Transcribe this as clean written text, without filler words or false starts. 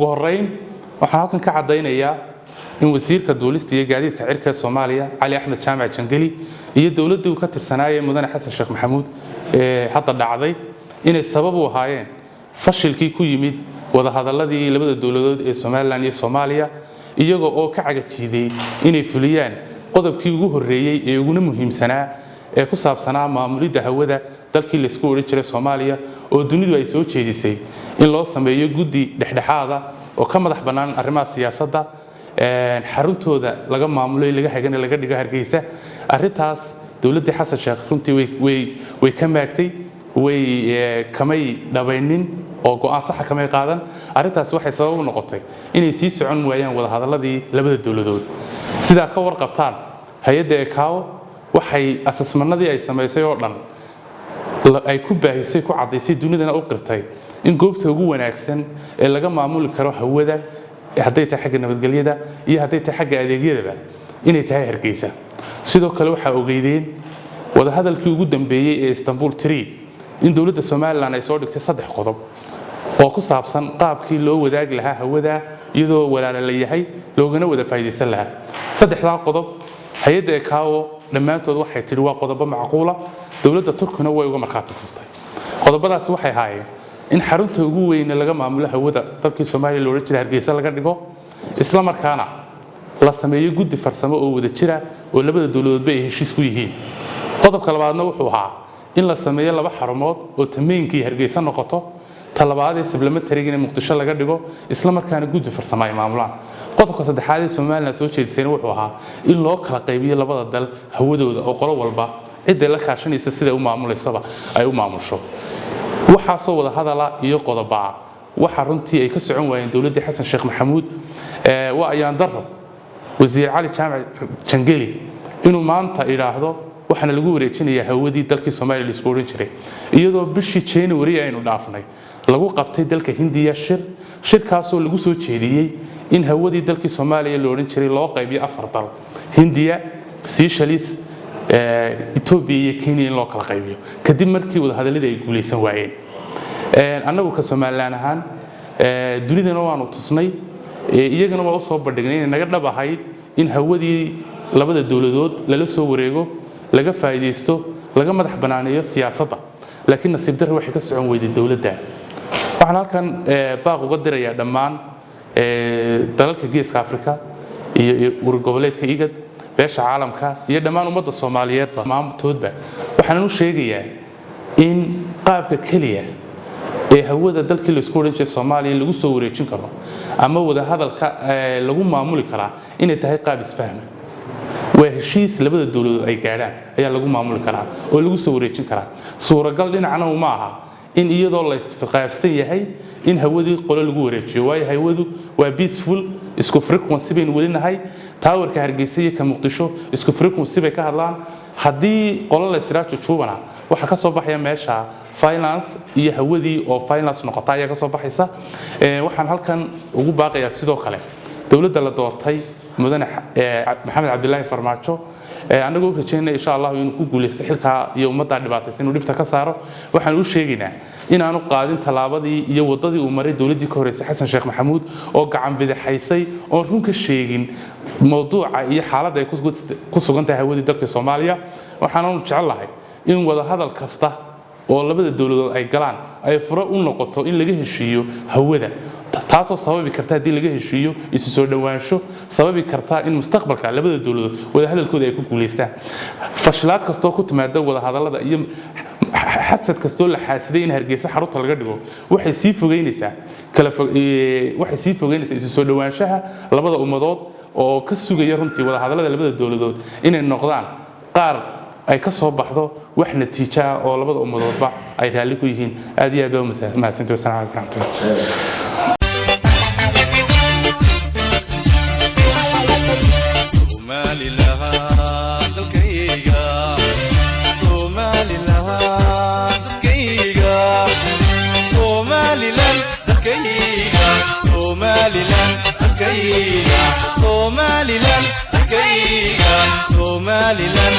وهرين waxaan halkan ka cadeynayaa in wasiirka duulista iyo gaadiidka cirka Soomaaliya Ali Axmed Jaamac Jangeli iyo dawladda uu ka tirsanayay mudane Xasan Sheekh Maxamuud hadda dhacday inay sabab u ahaayeen fashilkii ku yimid wada hadaladii labada dawladood ee Soomaaliland iyo Soomaaliya iyagoo oo ka cagajiiday inay fuliyaan qodobkii ugu horeeyay ee ugu muhiimsanaa ee ku saabsanaa maamulidda hawada dalkii la isku oran jiray Soomaaliya oo dunidu ay soo jeedisay in loo sameeyo guddi dhexdhexaad ah oo ka madax banaan arrimaha siyaasadda xaruntooda laga maamulay laga hagan laga dhigo Hargeysa arintaas dawladda Xasan Sheekh runtii way ka maagtay way kamay dhabaynin oo go'aan sax kamay qaadan arintaas waxay sabab u noqotay inay sii socon waayaan wada hadaladii labada dawladood sida ka warqabtaan hay'adda ECAO waxay asasmanadii ay sameysay oo dhan ay ku baahisay ku cadeysay dunidana u qirtay in goobta ugu wanaagsan ee laga maamuli karo hawada hadday tahay xagga nabadgelyada iyo hadday tahay xagga adeegyada inay tahay Hargeysa sidoo kale waxa ogeydeen wada hadalkii ugu dambeeyay ee Istanbul 3 in dawladda Soomaaliland ay soo dhigtay 3 qodob oo ku saabsan qaabkii loo wadaag lahaa hawada iyadoo walaalo la yahay loogana wada faa'iideysan lahaa 3 qodob hay'adda ECAO dhamaantood waxay tiri waa qodobo macquula dawladda Turkina way uga marxaati furtay qodobadaas waxay haayeen in xarunta ugu weyn laga maamulo hawada dalkii Soomaaliya loo jiray Hargeysa laga dhigo isla markaana la sameeyo guddi farsamo oo wada jira oo labada dawladood ay heshiis ku yihiin qodobka labaadna wuxuu ahaa in la sameeyo laba xarumood oo tameenkii Hargeysa noqoto talabaad ee supplementary in Muqdisho laga dhigo isla markaana guddi farsamo ay maamulaan qodobka saddexaad ee Soomaaliland soo jeedisay wuxuu ahaa in loo kala qaybiyo labada dal hawadooda oo qolo walba cid la kaashanaysa sida uu maamuleysaba ay u maamusho waxa soo wada hadala iyo qodoba waxa runtii ay ka socon waayeen dawladda Xasan Sheekh Maxamuud waa ayaan daro wasiir Ali Jaamac Jangeli inuu maanta iraahdo waxana lagu wareejinayaa hawadii dalkii Soomaaliya la isku oran jiray iyadoo bishii January aynu dhaafnay lagu qabtay dalka Hindiya shirkaas oo lagu soo jeediyay in hawadii dalkii Soomaaliya la oran jiray loo qaybiyo 4 dal Hindiya Seychelles Ethiopia iyo Kenya in loo kala qaybiyo kadib markii wada hadalada ay guuleysan waayeen annagu ka Soomaaliland ahaan dunidana waanu tusnay iyagana waa soo bandhignay in naga dhabahay in hawadii labada dawladood lala soo wareego laga faa'iideysto laga madax banaaneeyo siyaasadda laakiin nasiib darro waxay ka socon weyday dawladda waxaan halkan baaq uga dirayaa dhammaan dalalka Geeska Afrika iyo goboleedka IGAD beesha caalamka iyo dhammaan ummadda Soomaaliyeed maamultoodba waxaan u sheegayaa in qaabka kaliya ee hawada dalkii la isku oran jiray Soomaaliya lagu soo wareejin karo ama wada hadalka lagu maamuli kara inay tahay qaab isfaham waa heshiis labada dawladood ay gaadhaan ayaa lagu maamuli karaa oo lagu soo wareejin karaa suuragal dhinacna uma aha in iyadoo la isfiqaafsan yahay in hawadii qolo lagu wareejiyo way hawadu waa peaceful isku frequency baynu welinahay towerka Hargeysa iyo ka Muqdisho isku frequency bay ka hadlaan hadii qolo la israajo joobana waxa ka soo baxaya meesha finance iyo hawadii oo finance noqotay ayaa ka soo baxaysa waxaan halkan ugu baaqayaa sidoo kale dawladda la doortay mudane Maxamed Cabdullaahi Farmaajo anagoo rajaynaa insha Allah inuu ku guuleysto xilka iyo ummadda dhibaataysan inuu dhibta ka saaro waxaan u sheegaynaa in aanu qaadin talaabadii iyo wadadii uu maray dawladdii ka horeysay Xasan Sheekh Maxamuud oo gacan bidixaysay oo run ka sheegin mowduuca iyo xaaladda ay ku sugan tahay hawadii dalka Soomaaliya waxaan u jecelahay in wada hadal kasta oo labada dawladood ay galaan ay furo u noqoto in laga heshiiyo hawada taasoo sababi karta hadii laga heshiiyo isu soo dhawaansho sababi karta in mustaqbalka labada dawladood wada hadalkooda ay ku guuleystaan fashilaad kasto ku timaada wada hadalada iyo xasad kasto la xaasiday in Hargeysa xarunta laga dhigo waxay sii fogeynaysaa isu soo dhawaanshaha labada ummadood oo ka sugaya runtii wada hadalada labada dawladood inay noqdaan qaar ay ka soo baxdo wax natiijo ah oo labada ummadoodba ay raali ku yihiin aad iyo aad u mahadsantahay salaam alaykum Somaliland